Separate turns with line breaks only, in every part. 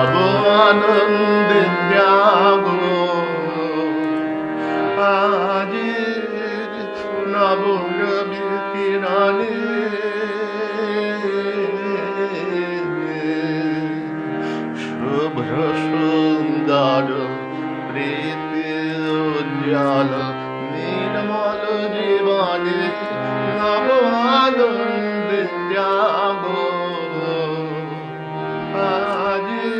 নব আনন্দে জাগো আজি নব রবি কিরণে শুভ্র সুন্দর প্রীতি উজ্জ্বল নির্মল জীবনে নব আনন্দে জাগো আজি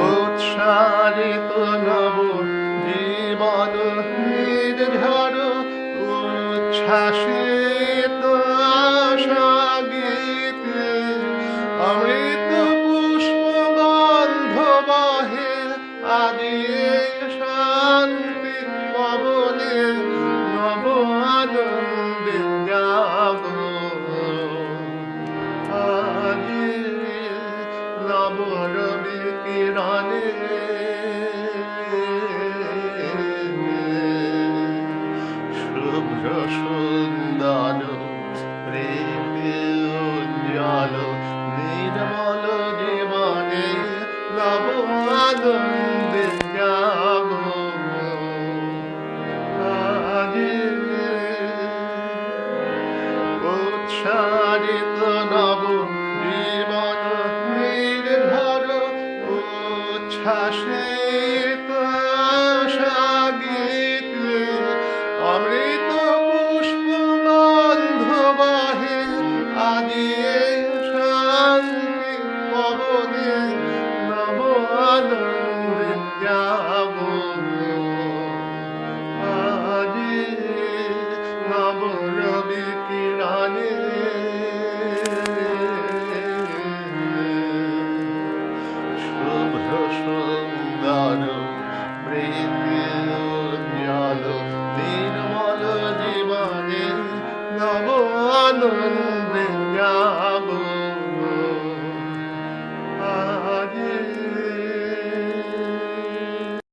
উৎসারিত নব জীবন নির্ঝর উচ্ছ্বাসিত আশা গীতে অমৃত পুষ্প গন্ধ বহে আদি শান্তি পবনে নব আনন্দে জাগো আজি নব রবি কিরণে শুভ্র সুন্দর প্রীতি উজ্জ্বল নির্মল জীবনে নব আনন্দে জাগো আজি উৎসারিত নব জীবন নির্ভর উচ্ছ্বাসিত আশা গীতে অমৃত পুষ্প গন্ধ বহে আদি শান্তি পবনে নব আনন্দে জাগো আজি নব রবি কিরণে শুভ্র সুন্দর প্রীতি উজ্জ্বল নির্মল জীবনে নব আনন্দ